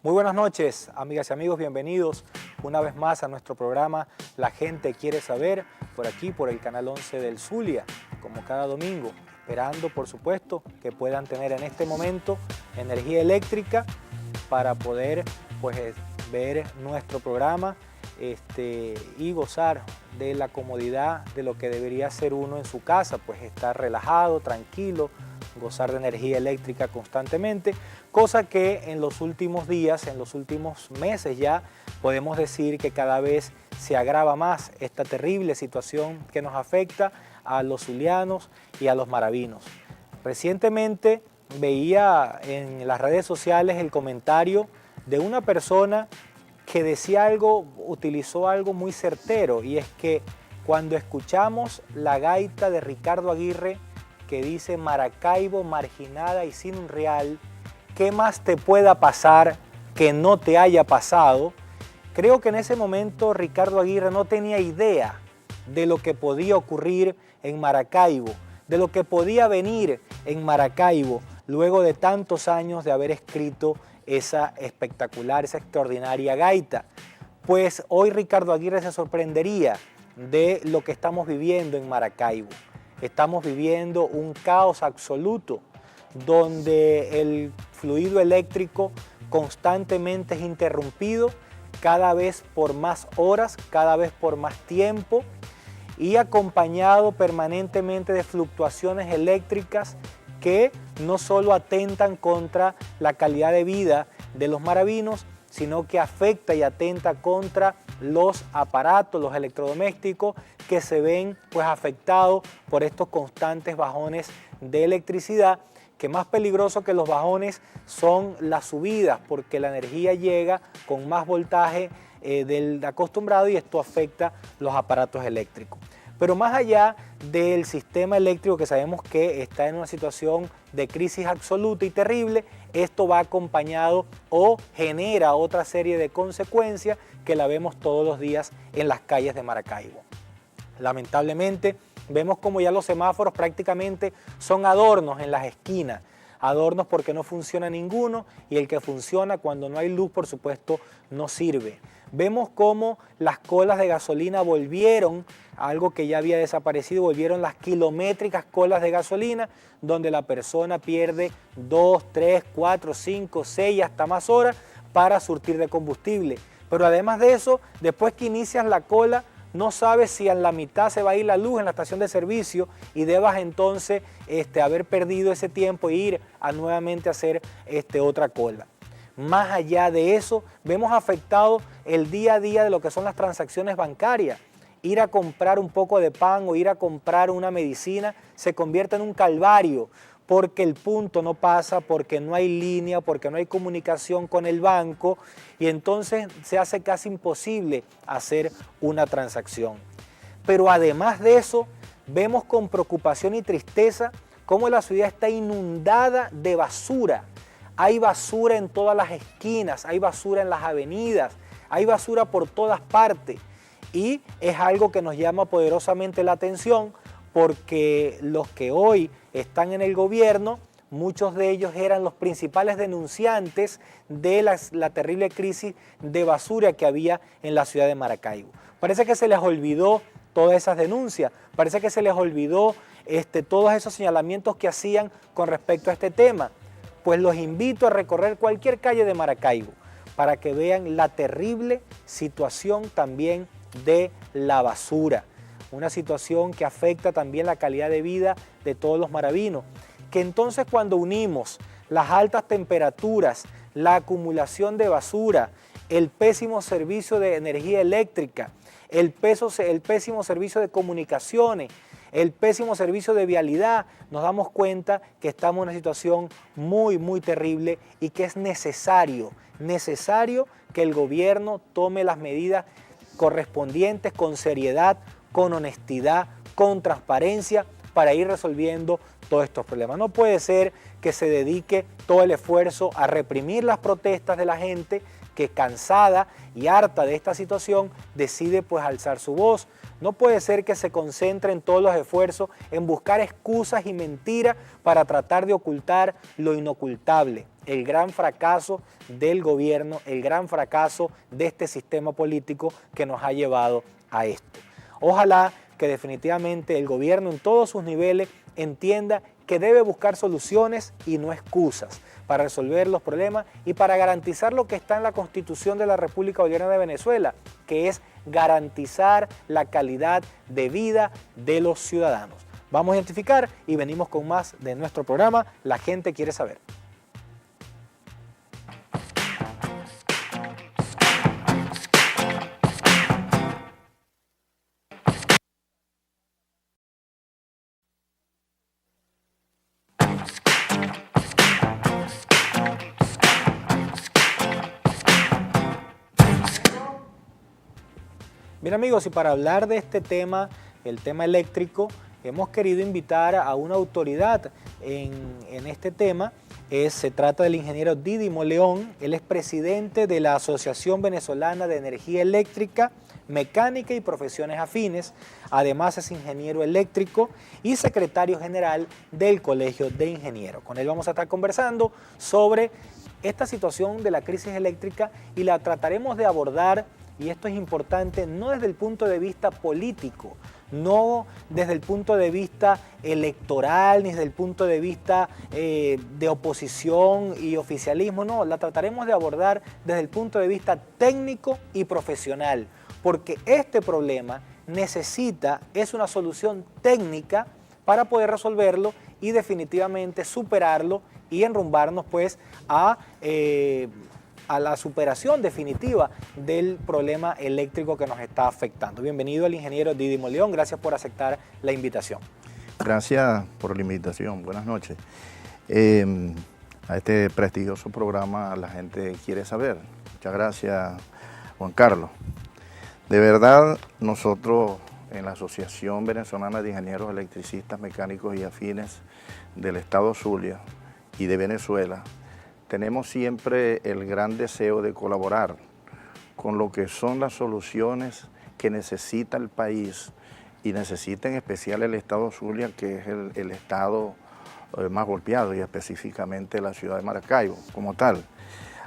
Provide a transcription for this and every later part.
Muy buenas noches, amigas y amigos, bienvenidos una vez más a nuestro programa La Gente Quiere Saber, por aquí, por el canal 11 del Zulia, como cada domingo, esperando, por supuesto, que puedan tener en este momento energía eléctrica para poder, ver nuestro programa y gozar de la comodidad de lo que debería ser uno en su casa, pues estar relajado, tranquilo, gozar de energía eléctrica constantemente, cosa que en los últimos días, en los últimos meses ya podemos decir que cada vez se agrava más esta terrible situación que nos afecta a los zulianos y a los maravinos. Recientemente veía en las redes sociales el comentario de una persona que decía algo, utilizó algo muy certero, y es que cuando escuchamos la gaita de Ricardo Aguirre que dice Maracaibo marginada y sin un real, ¿qué más te pueda pasar que no te haya pasado? Creo que en ese momento Ricardo Aguirre no tenía idea de lo que podía ocurrir en Maracaibo, de lo que podía venir en Maracaibo luego de tantos años de haber escrito esa espectacular, esa extraordinaria gaita. Pues hoy Ricardo Aguirre se sorprendería de lo que estamos viviendo en Maracaibo. Estamos viviendo un caos absoluto donde el fluido eléctrico constantemente es interrumpido, cada vez por más horas, cada vez por más tiempo, y acompañado permanentemente de fluctuaciones eléctricas que no solo atentan contra la calidad de vida de los maravinos, sino que afecta y atenta contra los aparatos, los electrodomésticos que se ven afectados por estos constantes bajones de electricidad, que más peligroso que los bajones son las subidas, porque la energía llega con más voltaje del acostumbrado y esto afecta los aparatos eléctricos. Pero más allá del sistema eléctrico, que sabemos que está en una situación de crisis absoluta y terrible, esto va acompañado o genera otra serie de consecuencias que la vemos todos los días en las calles de Maracaibo. Lamentablemente vemos como ya los semáforos prácticamente son adornos en las esquinas, adornos porque no funciona ninguno, y el que funciona cuando no hay luz, por supuesto, no sirve. Vemos cómo las colas de gasolina volvieron, algo que ya había desaparecido, volvieron las kilométricas colas de gasolina, donde la persona pierde 2, 3, 4, 5, 6, hasta más horas para surtir de combustible. Pero además de eso, después que inicias la cola, no sabes si a la mitad se va a ir la luz en la estación de servicio y debas entonces haber perdido ese tiempo e ir a nuevamente hacer otra cola. Más allá de eso, vemos afectado el día a día de lo que son las transacciones bancarias. Ir a comprar un poco de pan o ir a comprar una medicina se convierte en un calvario, porque el punto no pasa, porque no hay línea, porque no hay comunicación con el banco, y entonces se hace casi imposible hacer una transacción. Pero además de eso, vemos con preocupación y tristeza cómo la ciudad está inundada de basura. Hay basura en todas las esquinas, hay basura en las avenidas, hay basura por todas partes, y es algo que nos llama poderosamente la atención, porque los que hoy están en el gobierno, muchos de ellos eran los principales denunciantes de la terrible crisis de basura que había en la ciudad de Maracaibo. Parece que se les olvidó todas esas denuncias, parece que se les olvidó todos esos señalamientos que hacían con respecto a este tema. Pues los invito a recorrer cualquier calle de Maracaibo para que vean la terrible situación también de la basura. Una situación que afecta también la calidad de vida de todos los maravinos, que entonces cuando unimos las altas temperaturas, la acumulación de basura, el pésimo servicio de energía eléctrica, el pésimo servicio de comunicaciones, el pésimo servicio de vialidad, nos damos cuenta que estamos en una situación muy, muy terrible, y que es necesario que el gobierno tome las medidas correspondientes con seriedad, con honestidad, con transparencia, para ir resolviendo todos estos problemas. No puede ser que se dedique todo el esfuerzo a reprimir las protestas de la gente, que cansada y harta de esta situación decide pues alzar su voz. No puede ser que se concentren todos los esfuerzos en buscar excusas y mentiras para tratar de ocultar lo inocultable, el gran fracaso del gobierno, el gran fracaso de este sistema político que nos ha llevado a esto. Ojalá que definitivamente el gobierno en todos sus niveles entienda que debe buscar soluciones y no excusas para resolver los problemas y para garantizar lo que está en la Constitución de la República Bolivariana de Venezuela, que es garantizar la calidad de vida de los ciudadanos. Vamos a identificar y venimos con más de nuestro programa La Gente Quiere Saber. Bien amigos, y para hablar de este tema, el tema eléctrico, hemos querido invitar a una autoridad en este tema. Se trata del ingeniero Didimo León. Él es presidente de la Asociación Venezolana de Energía Eléctrica, Mecánica y Profesiones Afines. Además es ingeniero eléctrico y secretario general del Colegio de Ingenieros. Con él vamos a estar conversando sobre esta situación de la crisis eléctrica y la trataremos de abordar, y esto es importante, no desde el punto de vista político, no desde el punto de vista electoral, ni desde el punto de vista de oposición y oficialismo, no, la trataremos de abordar desde el punto de vista técnico y profesional, porque este problema es una solución técnica para poder resolverlo y definitivamente superarlo y enrumbarnos pues a la superación definitiva del problema eléctrico que nos está afectando. Bienvenido al ingeniero Didimo León, gracias por aceptar la invitación. Gracias por la invitación, buenas noches. A este prestigioso programa La Gente Quiere Saber. Muchas gracias, Juan Carlos. De verdad, nosotros en la Asociación Venezolana de Ingenieros Electricistas, Mecánicos y Afines del Estado Zulia y de Venezuela, tenemos siempre el gran deseo de colaborar con lo que son las soluciones que necesita el país y necesita en especial el estado Zulia, que es el estado más golpeado y específicamente la ciudad de Maracaibo como tal.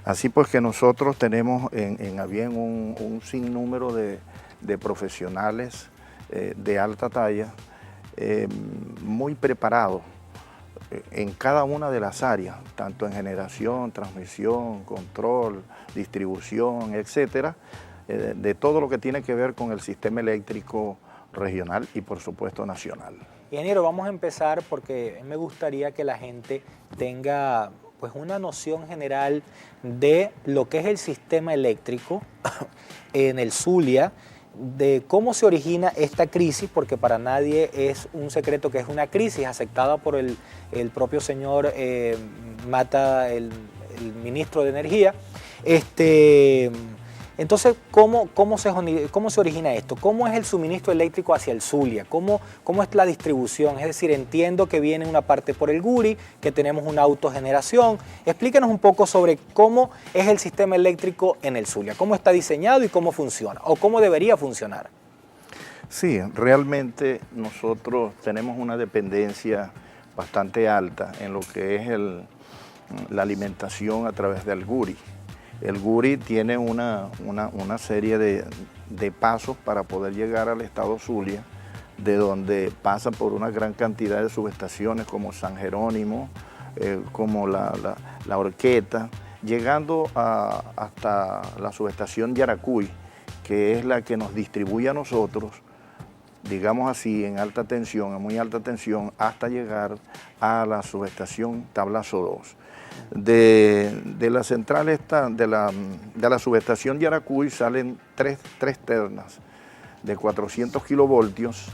Así pues que nosotros tenemos en Avién un sinnúmero de profesionales de alta talla muy preparados en cada una de las áreas, tanto en generación, transmisión, control, distribución, etcétera, de todo lo que tiene que ver con el sistema eléctrico regional y por supuesto nacional. Ingeniero, vamos a empezar porque me gustaría que la gente tenga pues una noción general de lo que es el sistema eléctrico en el Zulia, de cómo se origina esta crisis, porque para nadie es un secreto que es una crisis aceptada por el propio señor Mata, el ministro de Energía. Entonces, ¿cómo se origina esto? ¿Cómo es el suministro eléctrico hacia el Zulia? ¿Cómo es la distribución? Es decir, entiendo que viene una parte por el Guri, que tenemos una autogeneración. Explíquenos un poco sobre cómo es el sistema eléctrico en el Zulia, cómo está diseñado y cómo funciona, o cómo debería funcionar. Sí, realmente nosotros tenemos una dependencia bastante alta en lo que es la alimentación a través del Guri. El Guri tiene una serie de pasos para poder llegar al estado Zulia, de donde pasa por una gran cantidad de subestaciones como San Jerónimo, como la Horqueta, llegando hasta la subestación de Yaracuy, que es la que nos distribuye a nosotros, digamos así, en alta tensión, en muy alta tensión, hasta llegar a la subestación Tablazo 2. De la central de la subestación de Yaracuy salen tres ternas de 400 kilovoltios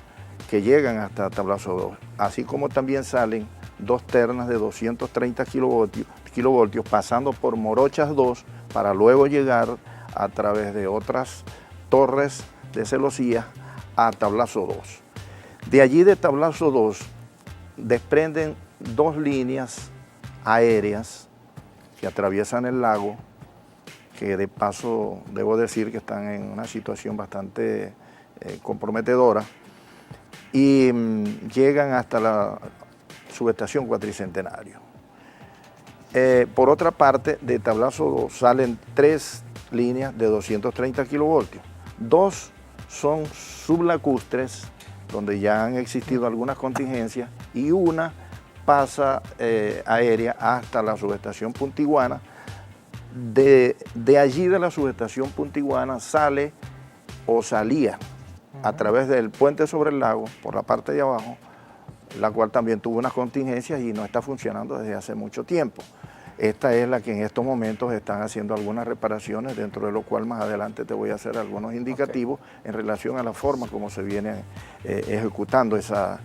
que llegan hasta Tablazo 2, así como también salen dos ternas de 230 kilovoltios pasando por Morochas 2 para luego llegar a través de otras torres de celosías a Tablazo 2. De allí de Tablazo 2 desprenden dos líneas aéreas que atraviesan el lago, que de paso debo decir que están en una situación bastante comprometedora, y llegan hasta la subestación Cuatricentenario. Por otra parte, de Tablazo 2 salen 3 líneas de 230 kilovoltios. 2 son sublacustres, donde ya han existido algunas contingencias, y una pasa aérea hasta la subestación Puntiguana. De allí, de la subestación Puntiguana, sale o salía a través del puente sobre el lago, por la parte de abajo, la cual también tuvo unas contingencias y no está funcionando desde hace mucho tiempo. Esta es la que en estos momentos están haciendo algunas reparaciones, dentro de lo cual más adelante te voy a hacer algunos indicativos en relación a la forma como se viene ejecutando esa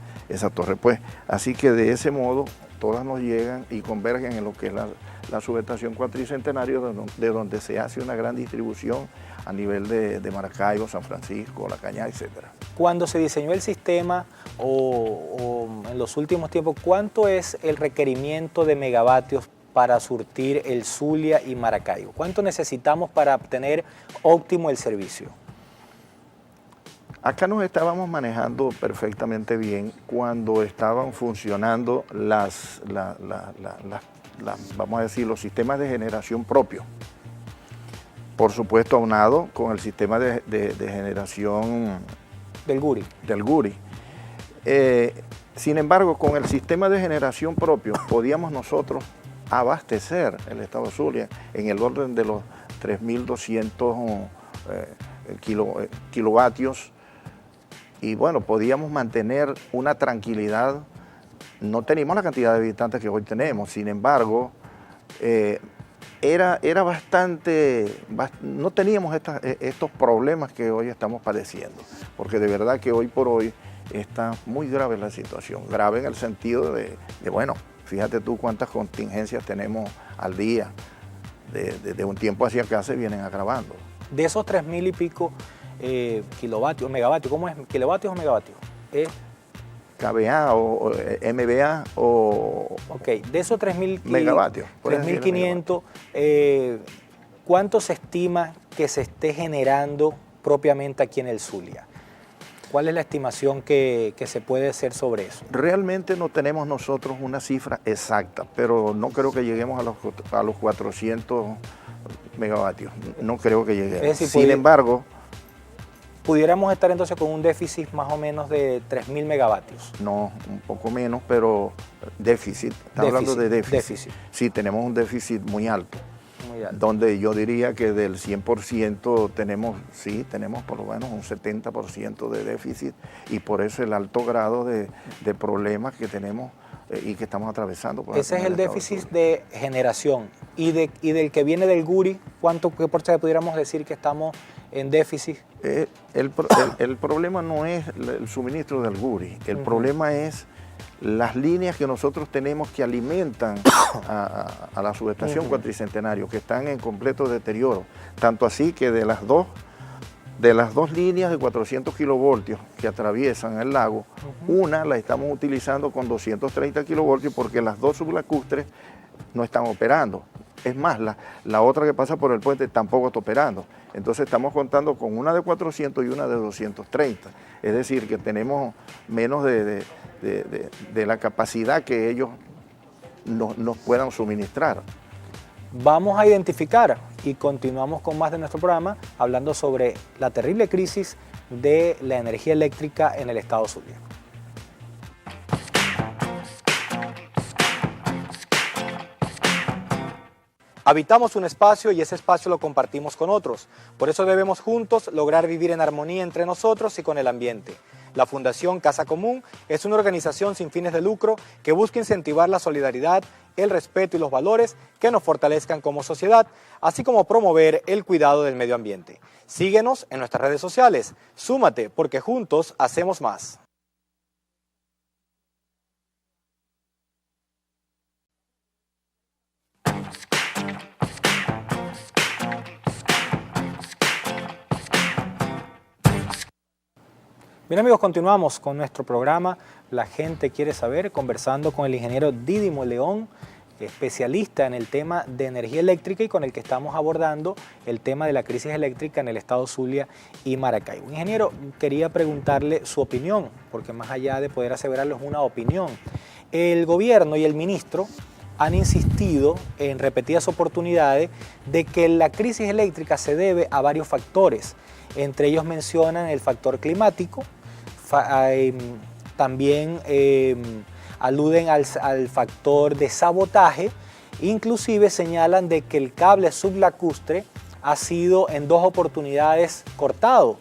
torre. Pues, así que de ese modo todas nos llegan y convergen en lo que es la subestación Cuatricentenario, de donde se hace una gran distribución a nivel de Maracaibo, San Francisco, La Cañada, etc. Cuando se diseñó el sistema, o en los últimos tiempos, ¿cuánto es el requerimiento de megavatios para surtir el Zulia y Maracaibo? ¿Cuánto necesitamos para obtener óptimo el servicio? Acá nos estábamos manejando perfectamente bien cuando estaban funcionando vamos a decir, los sistemas de generación propios. Por supuesto, aunado con el sistema de generación del Guri. Sin embargo, con el sistema de generación propio podíamos nosotros abastecer el estado Zulia en el orden de los 3.200 kilovatios, y bueno, podíamos mantener una tranquilidad. No teníamos la cantidad de habitantes que hoy tenemos, sin embargo, era bastante, no teníamos estos problemas que hoy estamos padeciendo, porque de verdad que hoy por hoy está muy grave la situación, grave en el sentido de bueno, fíjate tú cuántas contingencias tenemos al día, de un tiempo hacia acá se vienen agravando. De esos 3.000 y pico kilovatios, megavatios, ¿cómo es? ¿Kilovatios o megavatios? KVA o MVA o... Ok, de esos 3.000 megavatios. 3.500, ¿cuánto se estima que se esté generando propiamente aquí en el Zulia? ¿Cuál es la estimación que se puede hacer sobre eso? Realmente no tenemos nosotros una cifra exacta, pero no creo que lleguemos a los 400 megavatios. No creo que lleguemos. Es decir, sin embargo... ¿Pudiéramos estar entonces con un déficit más o menos de 3.000 megavatios? No, un poco menos, pero déficit. Estamos hablando de déficit. Sí, tenemos un déficit muy alto. Muy alto. Donde yo diría que del 100% tenemos por lo menos un 70% de déficit, y por eso el alto grado de problemas que tenemos y que estamos atravesando. Ese es el déficit de generación. Y del que viene del Guri, ¿qué porcentaje pudiéramos decir que estamos en déficit? El problema no es el suministro del Guri, el problema es las líneas que nosotros tenemos que alimentan a la subestación Cuatricentenario, que están en completo deterioro. Tanto así que de las dos líneas de 400 kilovoltios que atraviesan el lago, una la estamos utilizando con 230 kilovoltios porque las dos sublacustres no están operando. Es más, la otra que pasa por el puente tampoco está operando. Entonces estamos contando con una de 400 y una de 230. Es decir, que tenemos menos de la capacidad que ellos nos puedan suministrar. Vamos a identificar y continuamos con más de nuestro programa hablando sobre la terrible crisis de la energía eléctrica en el estado Zulia. Habitamos un espacio y ese espacio lo compartimos con otros. Por eso debemos juntos lograr vivir en armonía entre nosotros y con el ambiente. La Fundación Casa Común es una organización sin fines de lucro que busca incentivar la solidaridad, el respeto y los valores que nos fortalezcan como sociedad, así como promover el cuidado del medio ambiente. Síguenos en nuestras redes sociales. Súmate, porque juntos hacemos más. Bien amigos, continuamos con nuestro programa La Gente Quiere Saber, conversando con el ingeniero Dídimo León, especialista en el tema de energía eléctrica y con el que estamos abordando el tema de la crisis eléctrica en el estado Zulia y Maracaibo. Ingeniero, quería preguntarle su opinión, porque más allá de poder aseverarlo es una opinión. El gobierno y el ministro han insistido en repetidas oportunidades de que la crisis eléctrica se debe a varios factores. Entre ellos mencionan el factor climático, también aluden al factor de sabotaje, inclusive señalan de que el cable sublacustre ha sido en 2 oportunidades cortado.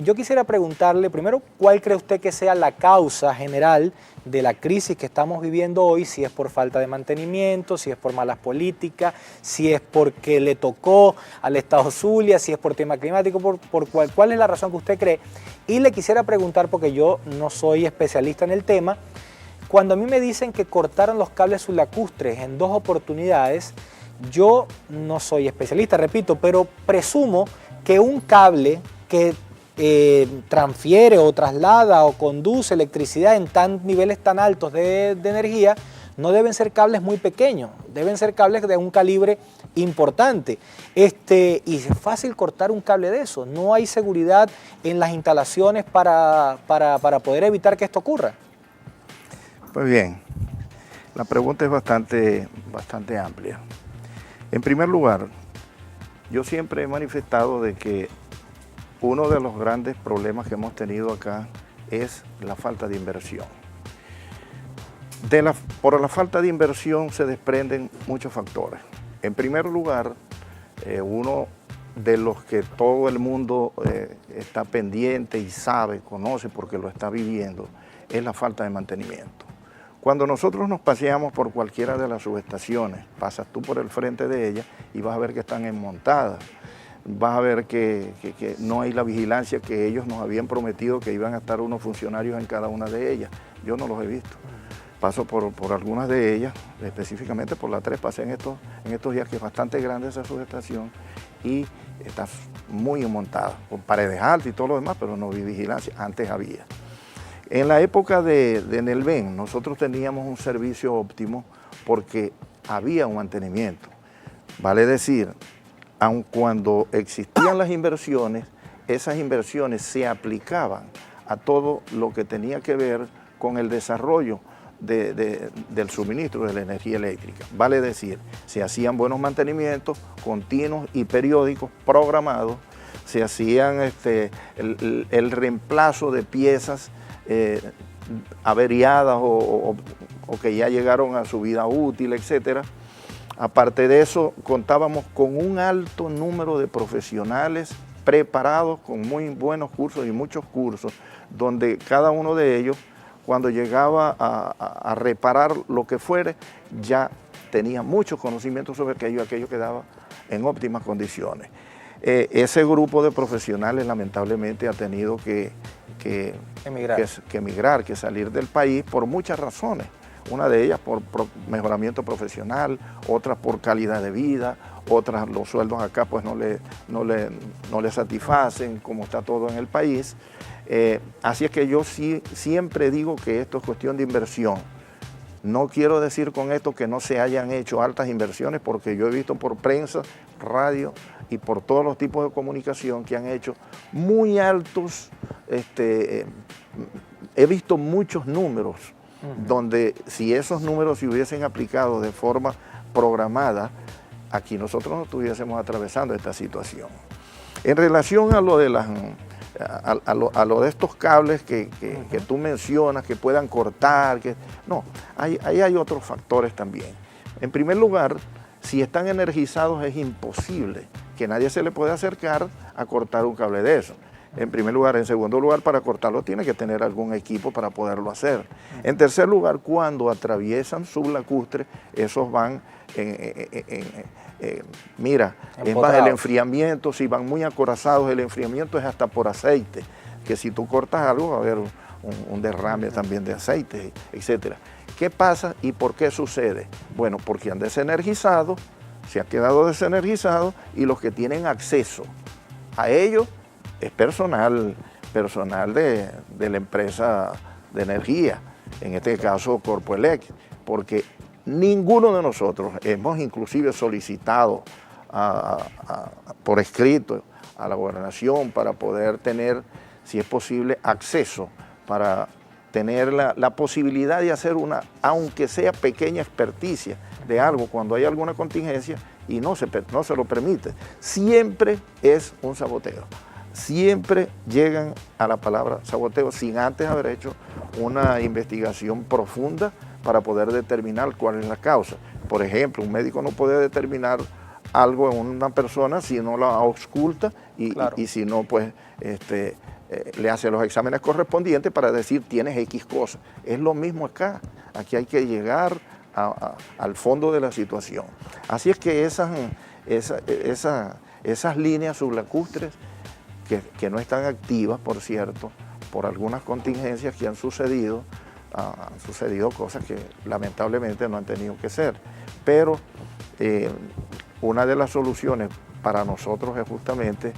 Yo quisiera preguntarle primero, ¿cuál cree usted que sea la causa general de la crisis que estamos viviendo hoy? Si es por falta de mantenimiento, si es por malas políticas, si es porque le tocó al estado Zulia, si es por tema climático, ¿cuál es la razón que usted cree? Y le quisiera preguntar, porque yo no soy especialista en el tema, cuando a mí me dicen que cortaron los cables sublacustres en 2 oportunidades, yo no soy especialista, repito, pero presumo que un cable que transfiere o traslada o conduce electricidad en niveles tan altos de energía, no deben ser cables muy pequeños, deben ser cables de un calibre importante. Y es fácil cortar un cable de eso, no hay seguridad en las instalaciones para poder evitar que esto ocurra. Pues bien, la pregunta es bastante amplia. En primer lugar, yo siempre he manifestado de que uno de los grandes problemas que hemos tenido acá es la falta de inversión. Por la falta de inversión se desprenden muchos factores. En primer lugar, uno de los que todo el mundo está pendiente y sabe, conoce porque lo está viviendo, es la falta de mantenimiento. Cuando nosotros nos paseamos por cualquiera de las subestaciones, pasas tú por el frente de ellas y vas a ver que están enmontadas. Vas a ver que no hay la vigilancia que ellos nos habían prometido que iban a estar unos funcionarios en cada una de ellas. Yo no los he visto. Paso por algunas de ellas, específicamente por la 3, pasé en estos días, que es bastante grande esa subestación y está muy montada, con paredes altas y todo lo demás, pero no vi vigilancia, antes había. En la época de Nelven, nosotros teníamos un servicio óptimo porque había un mantenimiento. Vale decir, aun cuando existían las inversiones, esas inversiones se aplicaban a todo lo que tenía que ver con el desarrollo del suministro de la energía eléctrica. Vale decir, se hacían buenos mantenimientos continuos y periódicos programados, se hacían el reemplazo de piezas averiadas o que ya llegaron a su vida útil, etcétera. Aparte de eso, contábamos con un alto número de profesionales preparados con muy buenos cursos y muchos cursos, donde cada uno de ellos, cuando llegaba a reparar lo que fuere, ya tenía muchos conocimientos sobre aquello quedaba en óptimas condiciones. Ese grupo de profesionales lamentablemente ha tenido que emigrar, que salir del país por muchas razones. Una de ellas por mejoramiento profesional, otras por calidad de vida, otras los sueldos acá pues no le satisfacen como está todo en el país. Así es que yo sí siempre digo que esto es cuestión de inversión. No quiero decir con esto que no se hayan hecho altas inversiones, porque yo he visto por prensa, radio y por todos los tipos de comunicación que han hecho muy altos, he visto muchos números, donde si esos números se hubiesen aplicado de forma programada, aquí nosotros no estuviésemos atravesando esta situación. En relación a lo de de estos cables que tú mencionas, que puedan cortar, ahí hay otros factores también. En primer lugar, si están energizados es imposible que nadie se le pueda acercar a cortar un cable de eso. En primer lugar. En segundo lugar, para cortarlo tiene que tener algún equipo para poderlo hacer. En tercer lugar, cuando atraviesan sublacustre, esos van el enfriamiento, si van muy acorazados, el enfriamiento es hasta por aceite, que si tú cortas algo va a haber un derrame también de aceite, etc. ¿Qué pasa y por qué sucede? Bueno, porque han desenergizado, se ha quedado desenergizado, y los que tienen acceso a ello es personal de la empresa de energía, en este caso Corpoelec, porque ninguno de nosotros hemos inclusive solicitado por escrito a la gobernación para poder tener, si es posible, acceso para tener la posibilidad de hacer una, aunque sea pequeña experticia de algo cuando hay alguna contingencia y no se lo permite. Siempre es un saboteo. Siempre llegan a la palabra saboteo sin antes haber hecho una investigación profunda para poder determinar cuál es la causa. Por ejemplo, un médico no puede determinar algo en una persona si no la ausculta y si no, pues, le hace los exámenes correspondientes para decir tienes X cosas. Es lo mismo acá. Aquí hay que llegar al fondo de la situación. Así es que esas líneas sublacustres que no están activas, por cierto, por algunas contingencias que han sucedido cosas que lamentablemente no han tenido que ser. Pero una de las soluciones para nosotros es justamente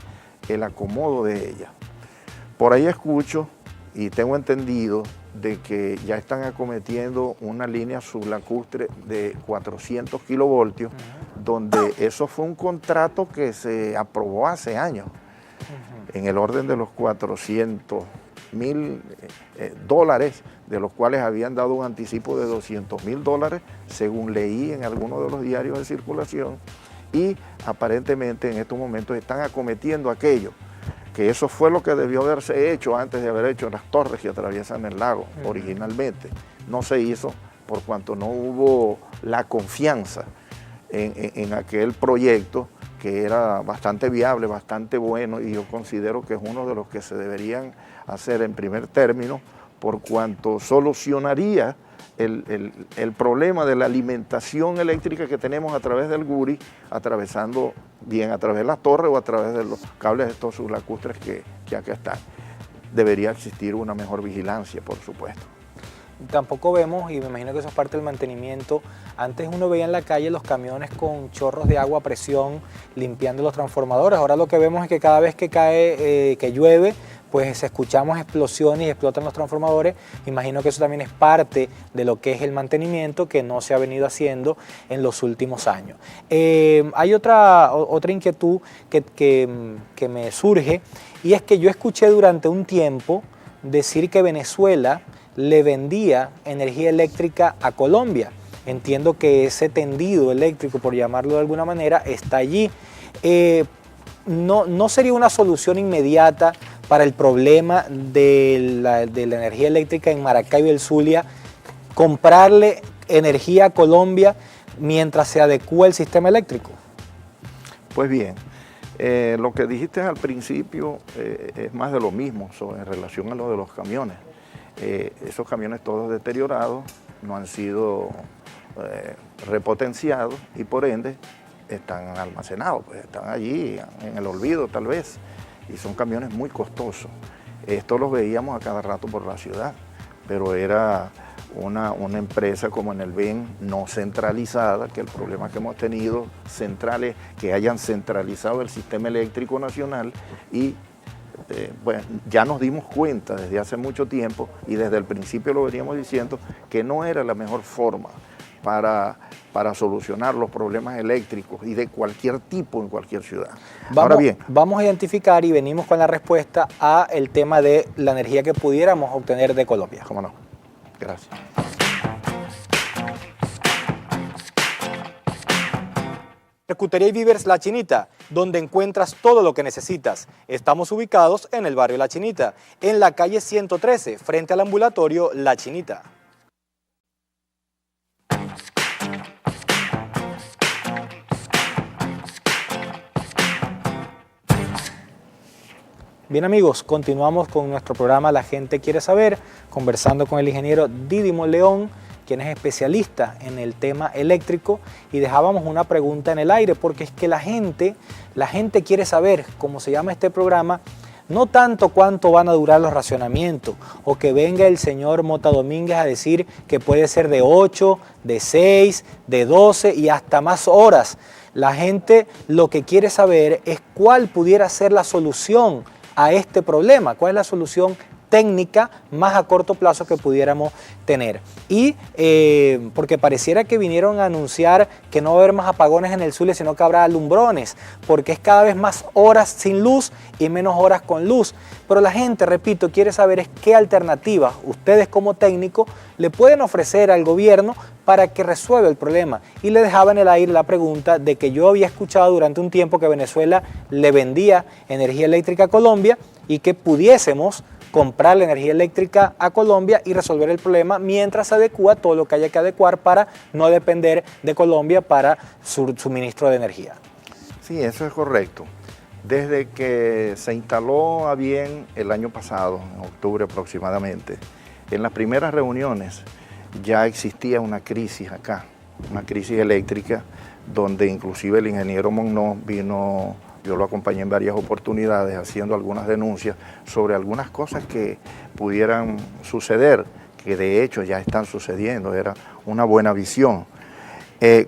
el acomodo de ellas. Por ahí escucho y tengo entendido de que ya están acometiendo una línea sublacustre de 400 kilovoltios, donde eso fue un contrato que se aprobó hace años, en el orden de los $400,000, de los cuales habían dado un anticipo de $200,000, según leí en algunos de los diarios de circulación, y aparentemente en estos momentos están acometiendo aquello, que eso fue lo que debió haberse hecho antes de haber hecho las torres que atraviesan el lago originalmente. No se hizo por cuanto no hubo la confianza en aquel proyecto, que era bastante viable, bastante bueno, y yo considero que es uno de los que se deberían hacer en primer término, por cuanto solucionaría el problema de la alimentación eléctrica que tenemos a través del Guri, atravesando bien a través de las torres o a través de los cables estos sublacustres que acá están. Debería existir una mejor vigilancia, por supuesto. Tampoco vemos, y me imagino que eso es parte del mantenimiento, antes uno veía en la calle los camiones con chorros de agua a presión limpiando los transformadores. Ahora lo que vemos es que cada vez que cae, que llueve, pues escuchamos explosiones y explotan los transformadores. Imagino que eso también es parte de lo que es el mantenimiento que no se ha venido haciendo en los últimos años. Hay otra inquietud que me surge, y es que yo escuché durante un tiempo decir que Venezuela le vendía energía eléctrica a Colombia. Entiendo que ese tendido eléctrico, por llamarlo de alguna manera, está allí. ¿No sería una solución inmediata para el problema de la energía eléctrica en Maracaibo y el Zulia comprarle energía a Colombia mientras se adecúa el sistema eléctrico? Pues bien, lo que dijiste al principio es más de lo mismo en relación a lo de los camiones. Esos camiones todos deteriorados no han sido repotenciados y por ende están almacenados, pues están allí en el olvido tal vez, y son camiones muy costosos. Estos los veíamos a cada rato por la ciudad, pero era una empresa como en el BEN no centralizada, que el problema que hemos tenido centrales que hayan centralizado el sistema eléctrico nacional, y bueno, ya nos dimos cuenta desde hace mucho tiempo y desde el principio lo veníamos diciendo que no era la mejor forma para solucionar los problemas eléctricos y de cualquier tipo en cualquier ciudad. Ahora bien, vamos a identificar y venimos con la respuesta a el tema de la energía que pudiéramos obtener de Colombia. ¿Cómo no? Gracias. Charcutería y Víveres La Chinita, donde encuentras todo lo que necesitas. Estamos ubicados en el barrio La Chinita, en la calle 113, frente al ambulatorio La Chinita. Bien amigos, continuamos con nuestro programa La Gente Quiere Saber, conversando con el ingeniero Didimo León, quien es especialista en el tema eléctrico, y dejábamos una pregunta en el aire, porque es que la gente quiere saber, como se llama este programa, no tanto cuánto van a durar los racionamientos, o que venga el señor Mota Domínguez a decir que puede ser de 8, de 6, de 12 y hasta más horas. La gente lo que quiere saber es cuál pudiera ser la solución a este problema, cuál es la solución técnica más a corto plazo que pudiéramos tener. Y porque pareciera que vinieron a anunciar que no va a haber más apagones en el Zulia, sino que habrá alumbrones, porque es cada vez más horas sin luz y menos horas con luz. Pero la gente, repito, quiere saber es qué alternativas ustedes como técnicos le pueden ofrecer al gobierno para que resuelva el problema. Y le dejaba en el aire la pregunta de que yo había escuchado durante un tiempo que Venezuela le vendía energía eléctrica a Colombia y que pudiésemos comprar la energía eléctrica a Colombia y resolver el problema mientras se adecúa todo lo que haya que adecuar para no depender de Colombia para su suministro de energía. Sí, eso es correcto. Desde que se instaló Avien el año pasado, en octubre aproximadamente, en las primeras reuniones ya existía una crisis acá, una crisis eléctrica, donde inclusive el ingeniero Monod vino. Yo lo acompañé en varias oportunidades haciendo algunas denuncias sobre algunas cosas que pudieran suceder, que de hecho ya están sucediendo, era una buena visión.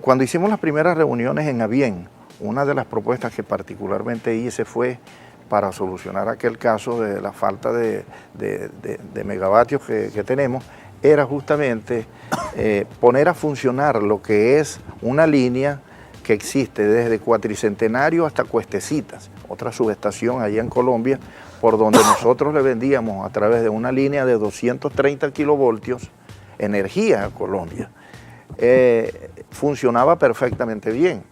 Cuando hicimos las primeras reuniones en Avien, una de las propuestas que particularmente hice fue para solucionar aquel caso de la falta de megavatios que tenemos, era justamente poner a funcionar lo que es una línea que existe desde Cuatricentenario hasta Cuestecitas, otra subestación allá en Colombia, por donde nosotros le vendíamos a través de una línea de 230 kilovoltios energía a Colombia. Funcionaba perfectamente bien.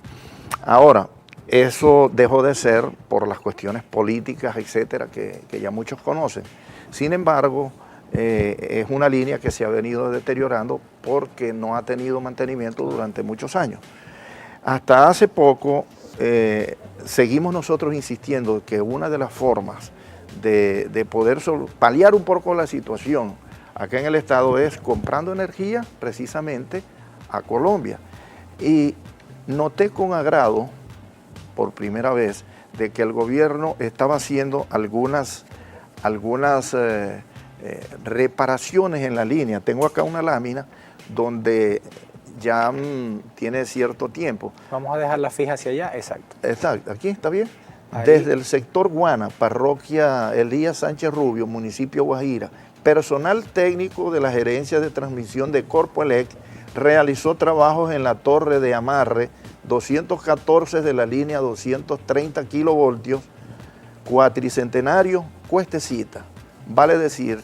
Ahora, eso dejó de ser por las cuestiones políticas, etcétera, que ya muchos conocen. Sin embargo, es una línea que se ha venido deteriorando porque no ha tenido mantenimiento durante muchos años. Hasta hace poco seguimos nosotros insistiendo que una de las formas de poder paliar un poco la situación acá en el estado es comprando energía precisamente a Colombia. Y noté con agrado, por primera vez, de que el gobierno estaba haciendo algunas reparaciones en la línea. Tengo acá una lámina donde ya tiene cierto tiempo. Vamos a dejarla fija hacia allá, exacto. Exacto, aquí está bien. Ahí. Desde el sector Guana, parroquia Elías Sánchez Rubio, municipio Guajira, personal técnico de la gerencia de transmisión de Corpoelec realizó trabajos en la torre de amarre 214 de la línea 230 kilovoltios, Cuatricentenario, Cuestecita. Vale decir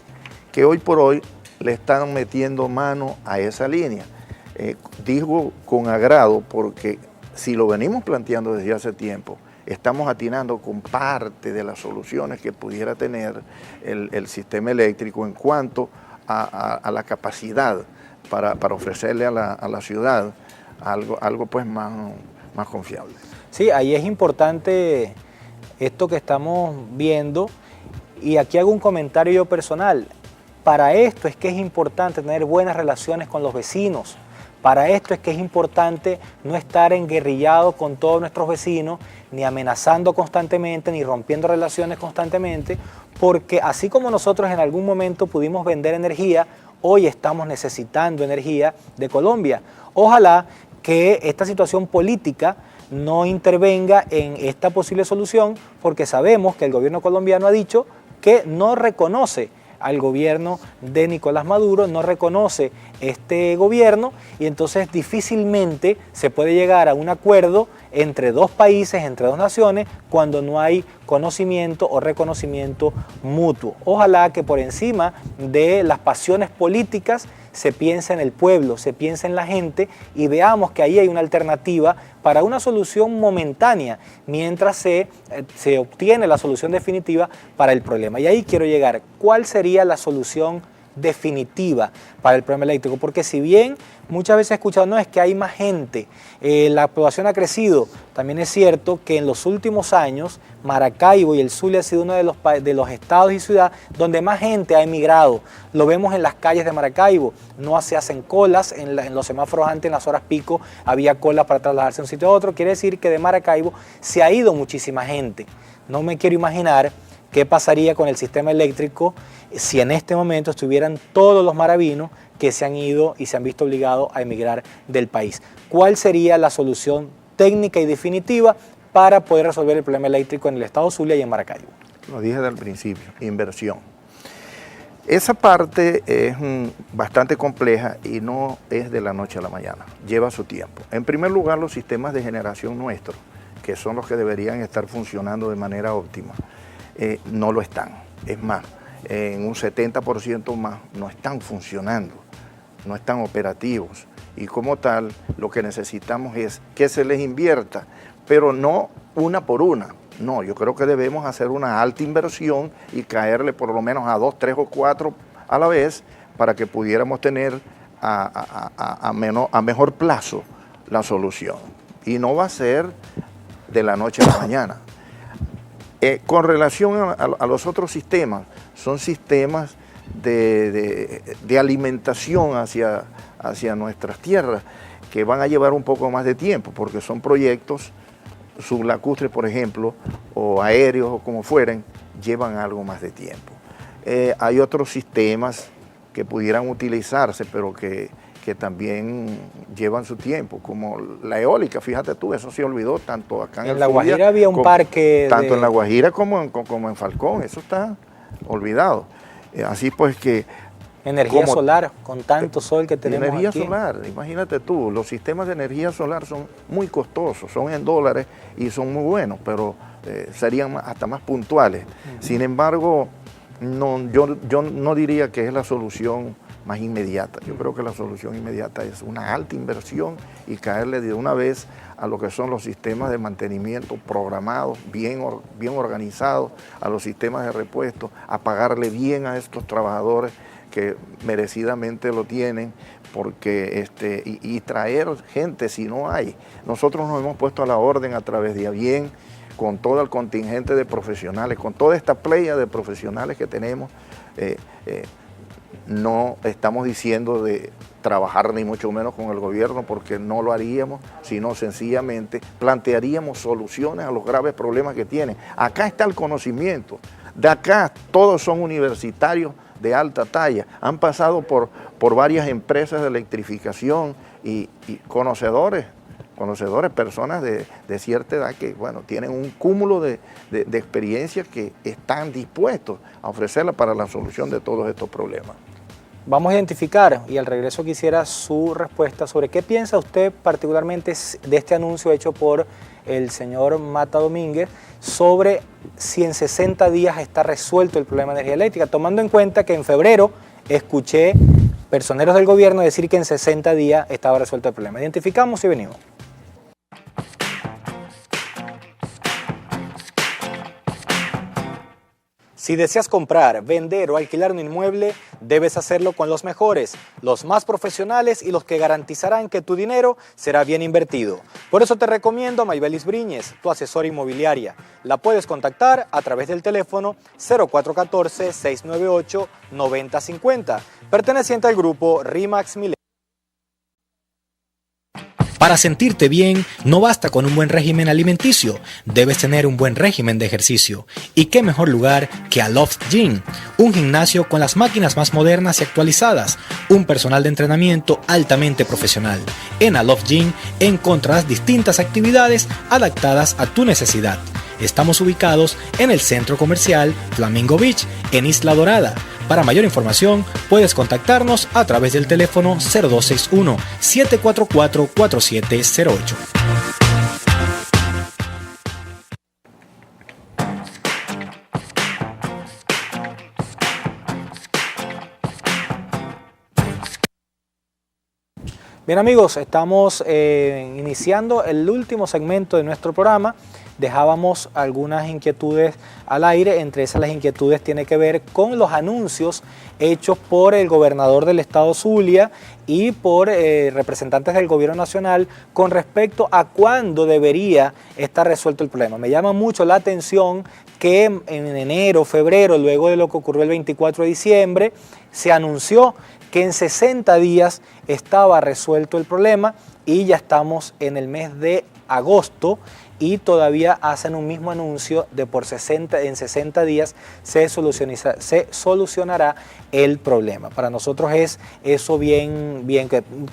que hoy por hoy le están metiendo mano a esa línea. Digo con agrado porque si lo venimos planteando desde hace tiempo, estamos atinando con parte de las soluciones que pudiera tener el sistema eléctrico en cuanto a la capacidad para ofrecerle a la ciudad algo pues más confiable. Sí, ahí es importante esto que estamos viendo y aquí hago un comentario yo personal. Para esto es que es importante tener buenas relaciones con los vecinos. Para esto es que es importante no estar enguerrillado con todos nuestros vecinos, ni amenazando constantemente, ni rompiendo relaciones constantemente, porque así como nosotros en algún momento pudimos vender energía, hoy estamos necesitando energía de Colombia. Ojalá que esta situación política no intervenga en esta posible solución, porque sabemos que el gobierno colombiano ha dicho que no reconoce al gobierno de Nicolás Maduro, no reconoce este gobierno y entonces difícilmente se puede llegar a un acuerdo entre dos países, entre dos naciones, cuando no hay conocimiento o reconocimiento mutuo. Ojalá que por encima de las pasiones políticas se piense en el pueblo, se piense en la gente y veamos que ahí hay una alternativa para una solución momentánea mientras se obtiene la solución definitiva para el problema. Y ahí quiero llegar. ¿Cuál sería la solución definitiva para el problema eléctrico? Porque si bien muchas veces he escuchado, no, es que hay más gente, la población ha crecido, también es cierto que en los últimos años Maracaibo y el Zulia ha sido uno de los estados y ciudades donde más gente ha emigrado. Lo vemos en las calles de Maracaibo, no se hacen colas, en los semáforos antes en las horas pico había colas para trasladarse de un sitio a otro, quiere decir que de Maracaibo se ha ido muchísima gente. No me quiero imaginar qué pasaría con el sistema eléctrico si en este momento estuvieran todos los maravinos que se han ido y se han visto obligados a emigrar del país. ¿Cuál sería la solución técnica y definitiva para poder resolver el problema eléctrico en el estado Zulia y en Maracaibo? Lo dije desde el principio, inversión. Esa parte es bastante compleja y no es de la noche a la mañana, lleva su tiempo. En primer lugar, los sistemas de generación nuestros, que son los que deberían estar funcionando de manera óptima, no lo están. Es más, en un 70% más no están funcionando, no están operativos. Y como tal, lo que necesitamos es que se les invierta, pero no una por una. No, yo creo que debemos hacer una alta inversión y caerle por lo menos a 2, 3 o 4 a la vez para que pudiéramos tener a mejor plazo la solución. Y no va a ser de la noche a la mañana. Con relación a los otros sistemas, son sistemas de alimentación hacia nuestras tierras que van a llevar un poco más de tiempo porque son proyectos sublacustres, por ejemplo, o aéreos o como fueren, llevan algo más de tiempo. Hay otros sistemas que pudieran utilizarse, pero que también llevan su tiempo, como la eólica, fíjate tú, eso se olvidó tanto acá en el La Guajira había un parque tanto en La Guajira como en Falcón, eso está olvidado. Así pues que... Energía solar, con tanto sol que tenemos energía aquí. solar, imagínate tú, los sistemas de energía solar son muy costosos, son en dólares y son muy buenos, pero serían hasta más puntuales. Sin embargo, yo no diría que es la solución más inmediata. Yo creo que la solución inmediata es una alta inversión y caerle de una vez a lo que son los sistemas de mantenimiento programados, bien organizados, a los sistemas de repuesto, a pagarle bien a estos trabajadores que merecidamente lo tienen, porque y traer gente si no hay. Nosotros nos hemos puesto a la orden a través de ABIEN, con todo el contingente de profesionales, con toda esta playa de profesionales que tenemos. No estamos diciendo de trabajar ni mucho menos con el gobierno porque no lo haríamos, sino sencillamente plantearíamos soluciones a los graves problemas que tienen. Acá está el conocimiento, de acá todos son universitarios de alta talla, han pasado por varias empresas de electrificación y conocedores, personas de cierta edad que, bueno, tienen un cúmulo de experiencia que están dispuestos a ofrecerla para la solución de todos estos problemas. Vamos a identificar, y al regreso quisiera su respuesta sobre qué piensa usted particularmente de este anuncio hecho por el señor Mata Domínguez sobre si en 60 días está resuelto el problema de energía eléctrica, tomando en cuenta que en febrero escuché personeros del gobierno decir que en 60 días estaba resuelto el problema. Identificamos y venimos. Si deseas comprar, vender o alquilar un inmueble, debes hacerlo con los mejores, los más profesionales y los que garantizarán que tu dinero será bien invertido. Por eso te recomiendo a Maybelis Briñes, tu asesora inmobiliaria. La puedes contactar a través del teléfono 0414-698-9050, perteneciente al grupo RIMAX Milenio. Para sentirte bien, no basta con un buen régimen alimenticio, debes tener un buen régimen de ejercicio. ¿Y qué mejor lugar que Aloft Gym? Un gimnasio con las máquinas más modernas y actualizadas, un personal de entrenamiento altamente profesional. En Aloft Gym encontrarás distintas actividades adaptadas a tu necesidad. Estamos ubicados en el centro comercial Flamingo Beach, en Isla Dorada. Para mayor información, puedes contactarnos a través del teléfono 0261-744-4708. Bien amigos, estamos iniciando el último segmento de nuestro programa. Dejábamos algunas inquietudes al aire, entre esas las inquietudes tienen que ver con los anuncios hechos por el gobernador del estado Zulia y por representantes del gobierno nacional con respecto a cuándo debería estar resuelto el problema. Me llama mucho la atención que en enero, febrero, luego de lo que ocurrió el 24 de diciembre, se anunció que en 60 días estaba resuelto el problema y ya estamos en el mes de agosto y todavía hacen un mismo anuncio de en 60 días se solucionará el problema. Para nosotros es eso bien.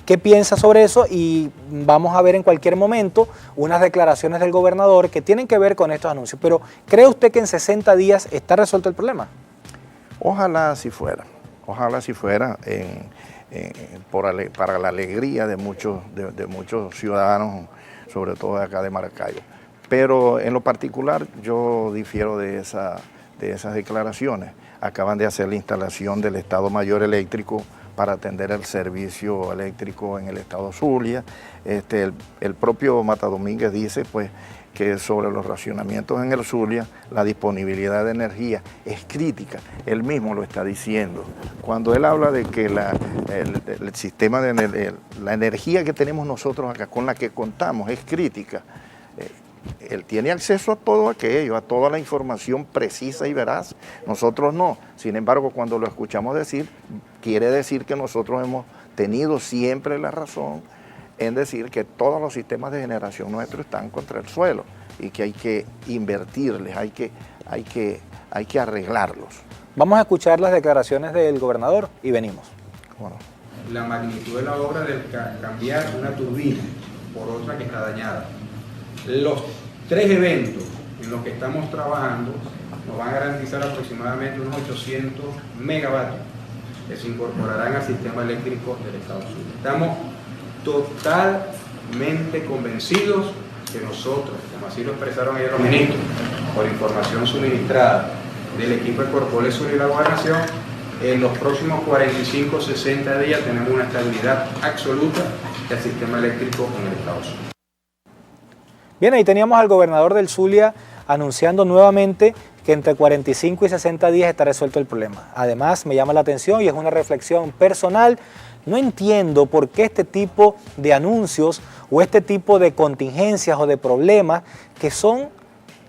¿Qué piensa sobre eso? Y vamos a ver en cualquier momento unas declaraciones del gobernador que tienen que ver con estos anuncios. Pero ¿cree usted que en 60 días está resuelto el problema? Ojalá así fuera. Ojalá si fuera para la alegría de muchos ciudadanos, sobre todo de acá de Maracaibo. Pero en lo particular yo difiero de esas declaraciones. Acaban de hacer la instalación del Estado Mayor Eléctrico para atender el servicio eléctrico en el estado Zulia. El propio Mata Domínguez dice pues, que sobre los racionamientos en el Zulia, la disponibilidad de energía es crítica. Él mismo lo está diciendo. Cuando él habla de que el sistema la energía que tenemos nosotros acá, con la que contamos, es crítica, él tiene acceso a todo aquello, a toda la información precisa y veraz. Nosotros no. Sin embargo, cuando lo escuchamos decir, quiere decir que nosotros hemos tenido siempre la razón en decir que todos los sistemas de generación nuestros están contra el suelo y que hay que invertirles, hay que arreglarlos. Vamos a escuchar las declaraciones del gobernador y venimos. Bueno. La magnitud de la obra de cambiar una turbina por otra que está dañada. Los 3 eventos en los que estamos trabajando nos van a garantizar aproximadamente unos 800 megavatios que se incorporarán al sistema eléctrico del Estado Zulia. Estamos totalmente convencidos que nosotros, como así lo expresaron ayer los ministros, por información suministrada del equipo de Corpoel Zulia y la Gobernación, en los próximos 45 60 días tenemos una estabilidad absoluta del sistema eléctrico en el Estado Zulia. Bien, ahí teníamos al gobernador del Zulia anunciando nuevamente que entre 45 y 60 días está resuelto el problema. Además, me llama la atención y es una reflexión personal. No entiendo por qué este tipo de anuncios o este tipo de contingencias o de problemas que son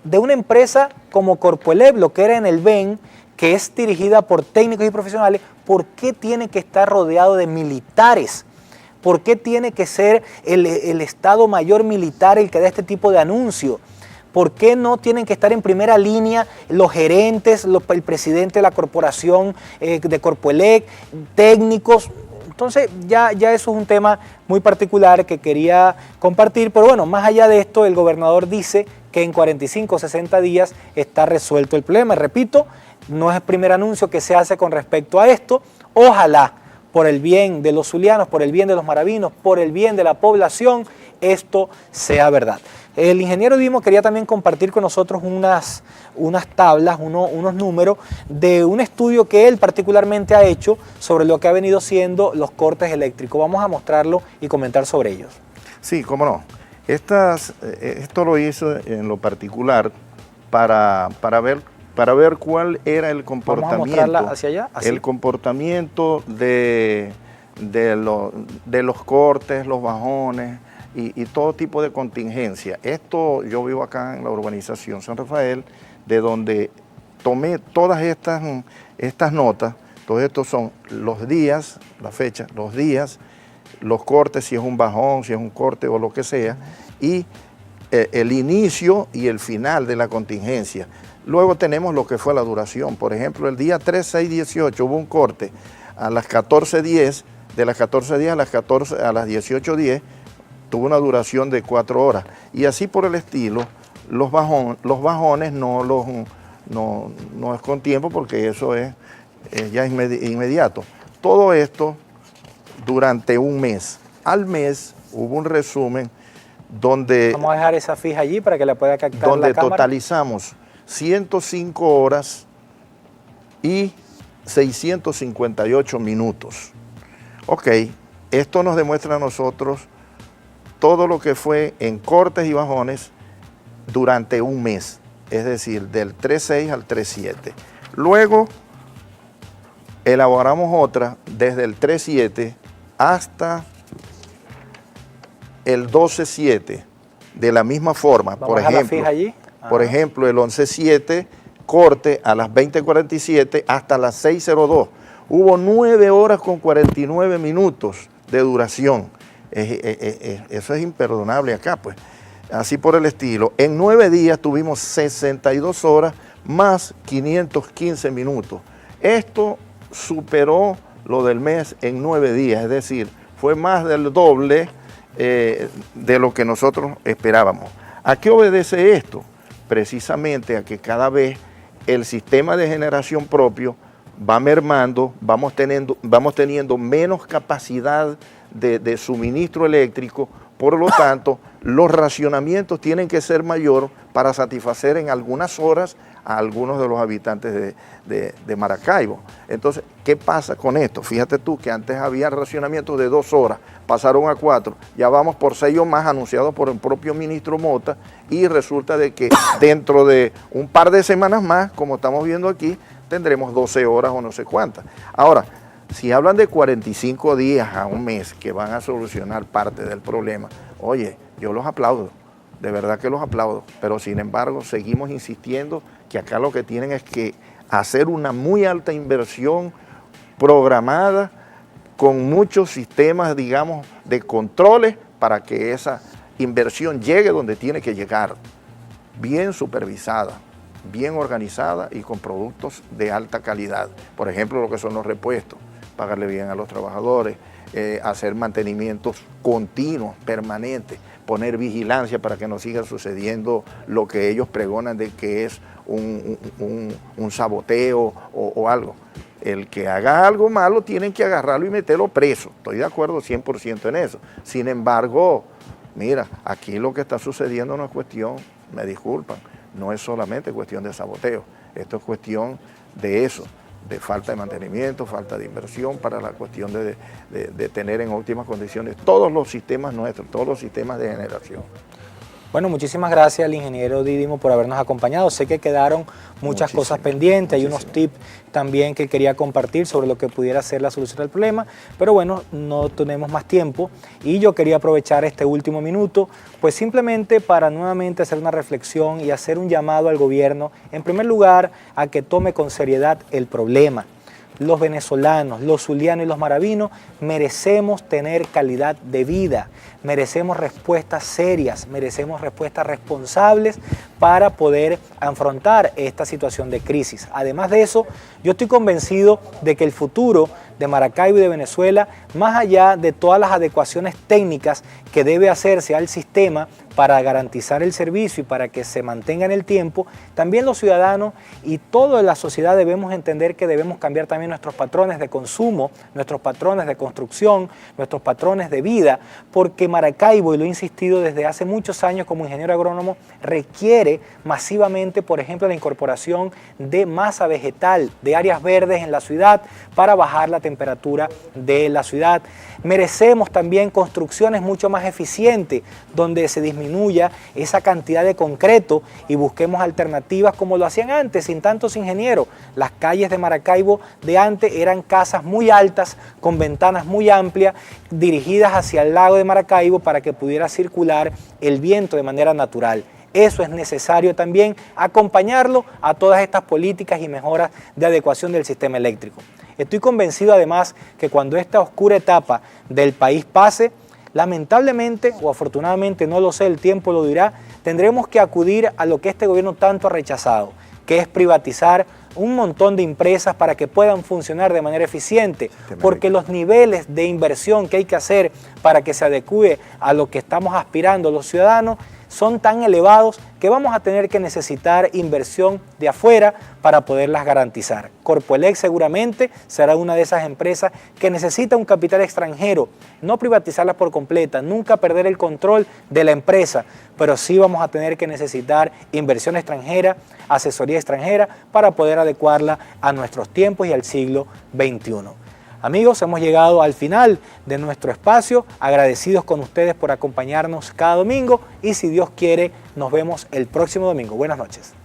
de una empresa como Corpoelec, lo que era en el BEN, que es dirigida por técnicos y profesionales, ¿por qué tiene que estar rodeado de militares? ¿Por qué tiene que ser el Estado Mayor Militar el que da este tipo de anuncios? ¿Por qué no tienen que estar en primera línea los gerentes, el presidente de la corporación de Corpoelec, técnicos? Entonces ya eso es un tema muy particular que quería compartir, pero bueno, más allá de esto, el gobernador dice que en 45 o 60 días está resuelto el problema. Y repito, no es el primer anuncio que se hace con respecto a esto. Ojalá, por el bien de los zulianos, por el bien de los maravinos, por el bien de la población, esto sea verdad. El ingeniero Dimo quería también compartir con nosotros unas tablas, unos números de un estudio que él particularmente ha hecho sobre lo que ha venido siendo los cortes eléctricos. Vamos a mostrarlo y comentar sobre ellos. Sí, cómo no. Esto lo hizo en lo particular para ver cuál era el comportamiento. Vamos a mostrarla hacia allá. Así. El comportamiento de los cortes, los bajones y todo tipo de contingencia. Esto yo vivo acá en la urbanización San Rafael, de donde tomé todas estas notas. Todos estos son los días, la fecha, los días, los cortes, si es un bajón, si es un corte o lo que sea, y el inicio y el final de la contingencia. Luego tenemos lo que fue la duración. Por ejemplo, el día 3, 6, 18 hubo un corte a las 14:10, de las 14:10 a las 18:10, tuvo una duración de 4 horas. Y así por el estilo, los bajones no es con tiempo porque eso es ya inmediato. Todo esto durante un mes. Al mes hubo un resumen donde... Vamos a dejar esa fija allí para que la pueda captar donde la cámara. Totalizamos 105 horas y 658 minutos. Ok, esto nos demuestra a nosotros todo lo que fue en cortes y bajones durante un mes, es decir, del 3.6 al 3.7. Luego elaboramos otra desde el 3.7 hasta el 12.7, de la misma forma. Vamos a la fija allí. Por ejemplo, el 11.7, corte a las 20:47 hasta las 6:02. Hubo 9 horas con 49 minutos de duración. Eso es imperdonable acá, pues. Así por el estilo. En 9 días tuvimos 62 horas más 515 minutos. Esto superó lo del mes en 9 días, es decir, fue más del doble de lo que nosotros esperábamos. ¿A qué obedece esto? Precisamente a que cada vez el sistema de generación propio va mermando, vamos teniendo menos capacidad de suministro eléctrico, por lo tanto, los racionamientos tienen que ser mayor para satisfacer en algunas horas a algunos de los habitantes de Maracaibo. Entonces, ¿qué pasa con esto? Fíjate tú que antes había racionamientos de 2 horas, pasaron a 4, ya vamos por 6 o más anunciados por el propio ministro Mota, y resulta de que dentro de un par de semanas más, como estamos viendo aquí, tendremos 12 horas o no sé cuántas. Ahora, si hablan de 45 días a un mes que van a solucionar parte del problema, oye, yo los aplaudo, de verdad que los aplaudo, pero sin embargo seguimos insistiendo que acá lo que tienen es que hacer una muy alta inversión programada con muchos sistemas, digamos, de controles para que esa inversión llegue donde tiene que llegar, bien supervisada, bien organizada y con productos de alta calidad. Por ejemplo, lo que son los repuestos, pagarle bien a los trabajadores, hacer mantenimientos continuos, permanentes, poner vigilancia para que no siga sucediendo lo que ellos pregonan de que es un saboteo o algo. El que haga algo malo tienen que agarrarlo y meterlo preso. Estoy de acuerdo 100% en eso. Sin embargo, mira, aquí lo que está sucediendo no es cuestión, me disculpan, no es solamente cuestión de saboteo. Esto es cuestión de eso, de falta de mantenimiento, falta de inversión para la cuestión de tener en óptimas condiciones todos los sistemas nuestros, todos los sistemas de generación. Bueno, muchísimas gracias al ingeniero Didimo por habernos acompañado. Sé que quedaron muchas cosas pendientes, hay unos tips también que quería compartir sobre lo que pudiera ser la solución del problema, pero bueno, no tenemos más tiempo y yo quería aprovechar este último minuto, pues simplemente para nuevamente hacer una reflexión y hacer un llamado al gobierno, en primer lugar, a que tome con seriedad el problema. Los venezolanos, los zulianos y los maravinos merecemos tener calidad de vida, merecemos respuestas serias, merecemos respuestas responsables para poder afrontar esta situación de crisis. Además de eso, yo estoy convencido de que el futuro de Maracaibo y de Venezuela, más allá de todas las adecuaciones técnicas que debe hacerse al sistema para garantizar el servicio y para que se mantenga en el tiempo, también los ciudadanos y toda la sociedad debemos entender que debemos cambiar también nuestros patrones de consumo, nuestros patrones de construcción, nuestros patrones de vida, porque Maracaibo, y lo he insistido desde hace muchos años como ingeniero agrónomo, requiere masivamente, por ejemplo, la incorporación de masa vegetal, de áreas verdes en la ciudad para bajar la temperatura de la ciudad. Merecemos también construcciones mucho más eficientes, donde se disminuya esa cantidad de concreto y busquemos alternativas como lo hacían antes, sin tantos ingenieros. Las calles de Maracaibo de antes eran casas muy altas, con ventanas muy amplias, dirigidas hacia el lago de Maracaibo para que pudiera circular el viento de manera natural. Eso es necesario también acompañarlo a todas estas políticas y mejoras de adecuación del sistema eléctrico. Estoy convencido además que cuando esta oscura etapa del país pase, lamentablemente o afortunadamente, no lo sé, el tiempo lo dirá, tendremos que acudir a lo que este gobierno tanto ha rechazado, que es privatizar un montón de empresas para que puedan funcionar de manera eficiente, porque los niveles de inversión que hay que hacer para que se adecue a lo que estamos aspirando los ciudadanos son tan elevados que vamos a tener que necesitar inversión de afuera para poderlas garantizar. Corpoelec seguramente será una de esas empresas que necesita un capital extranjero, no privatizarlas por completa, nunca perder el control de la empresa, pero sí vamos a tener que necesitar inversión extranjera, asesoría extranjera para poder adecuarla a nuestros tiempos y al siglo XXI. Amigos, hemos llegado al final de nuestro espacio, agradecidos con ustedes por acompañarnos cada domingo y si Dios quiere, nos vemos el próximo domingo. Buenas noches.